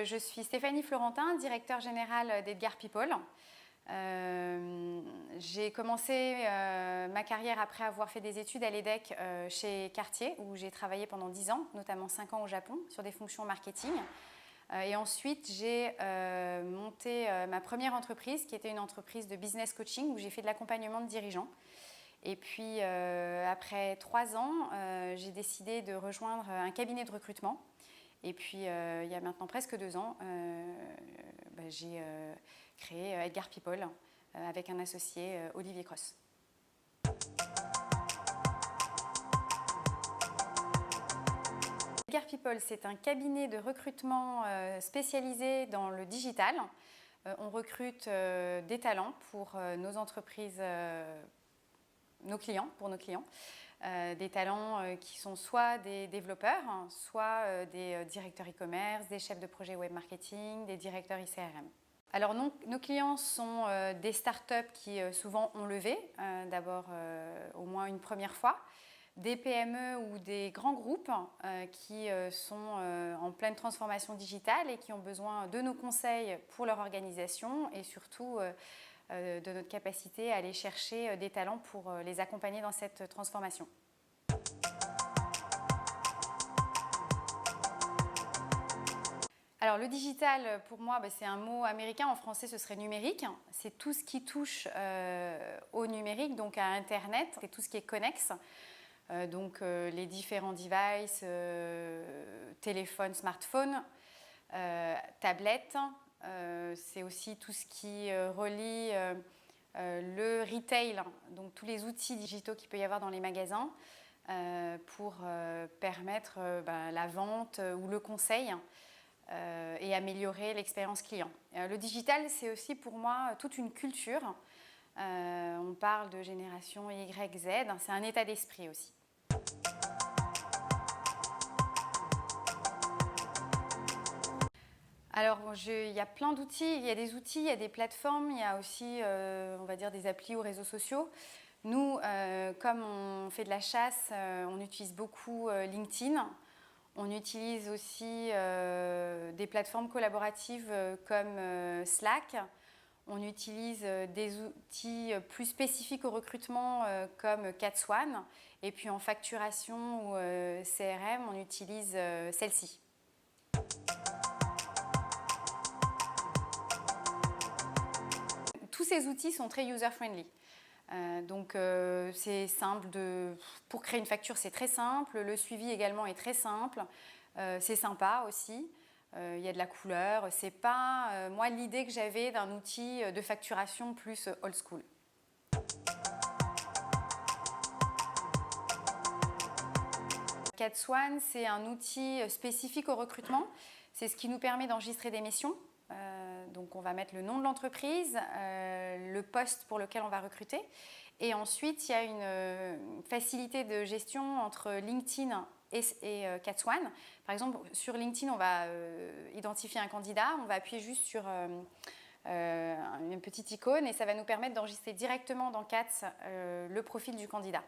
je suis Stéphanie Florentin, directeur général d'Edgar People. J'ai commencé ma carrière après avoir fait des études à l'EDEC chez Cartier, où j'ai travaillé pendant 10 ans, notamment 5 ans au Japon, sur des fonctions marketing. Et ensuite, j'ai monté ma première entreprise, qui était une entreprise de business coaching, où j'ai fait de l'accompagnement de dirigeants. Et puis, après 3 ans, j'ai décidé de rejoindre un cabinet de recrutement. Et puis, il y a maintenant presque 2 ans, j'ai créé Edgar People avec un associé, Olivier Cross. Edgar People, c'est un cabinet de recrutement spécialisé dans le digital. On recrute des talents pour nos entreprises, pour nos clients. Des talents qui sont soit des développeurs, soit des directeurs e-commerce, des chefs de projet web marketing, des directeurs ICRM. Alors nos clients sont des startups qui souvent ont levé, d'abord au moins une première fois, des PME ou des grands groupes qui sont en pleine transformation digitale et qui ont besoin de nos conseils pour leur organisation et surtout de notre capacité à aller chercher des talents pour les accompagner dans cette transformation. Alors le digital, pour moi, c'est un mot américain. En français, ce serait numérique. C'est tout ce qui touche au numérique, donc à Internet. C'est tout ce qui est connexe. Donc les différents devices, téléphones, smartphones, tablettes. C'est aussi tout ce qui relie le retail, donc tous les outils digitaux qu'il peut y avoir dans les magasins pour permettre la vente ou le conseil et améliorer l'expérience client. Le digital, c'est aussi pour moi toute une culture. On parle de génération Y, Z, c'est un état d'esprit aussi. Alors, il y a plein d'outils. Il y a des outils, il y a des plateformes, il y a aussi, on va dire, des applis ou réseaux sociaux. Nous, comme on fait de la chasse, on utilise beaucoup LinkedIn. On utilise aussi des plateformes collaboratives comme Slack. On utilise des outils plus spécifiques au recrutement comme CatSwan. Et puis en facturation ou CRM, on utilise celle-ci. Tous ces outils sont très user-friendly. Donc c'est simple, pour créer une facture c'est très simple, le suivi également est très simple, c'est sympa aussi, il y a de la couleur, c'est pas moi l'idée que j'avais d'un outil de facturation plus old school. CatSwan, c'est un outil spécifique au recrutement, c'est ce qui nous permet d'enregistrer des missions. Donc on va mettre le nom de l'entreprise, le poste pour lequel on va recruter. Et ensuite, il y a une facilité de gestion entre LinkedIn et CatSwan. Par exemple, sur LinkedIn, on va identifier un candidat, on va appuyer juste sur une petite icône et ça va nous permettre d'enregistrer directement dans Cats le profil du candidat.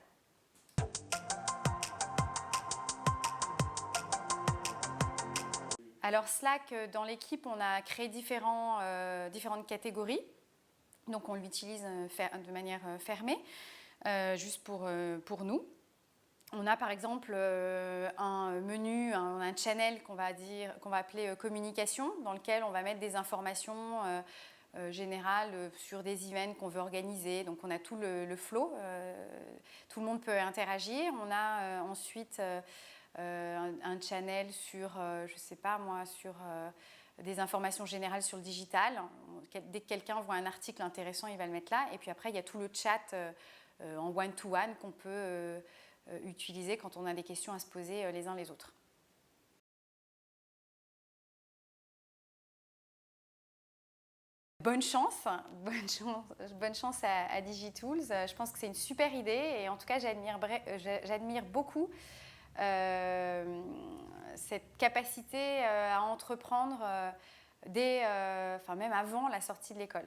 Alors Slack, dans l'équipe, on a créé différentes catégories. Donc on l'utilise de manière fermée, juste pour nous. On a par exemple un menu, un channel qu'on va appeler communication, dans lequel on va mettre des informations générales sur des events qu'on veut organiser. Donc on a tout le flow, tout le monde peut interagir. On a ensuite un channel sur, je sais pas moi, sur des informations générales sur le digital. Dès que quelqu'un voit un article intéressant, il va le mettre là. Et puis après, il y a tout le chat en one-to-one qu'on peut utiliser quand on a des questions à se poser les uns les autres. Bonne chance à DigiTools. Je pense que c'est une super idée et en tout cas, j'admire beaucoup cette capacité à entreprendre même avant la sortie de l'école.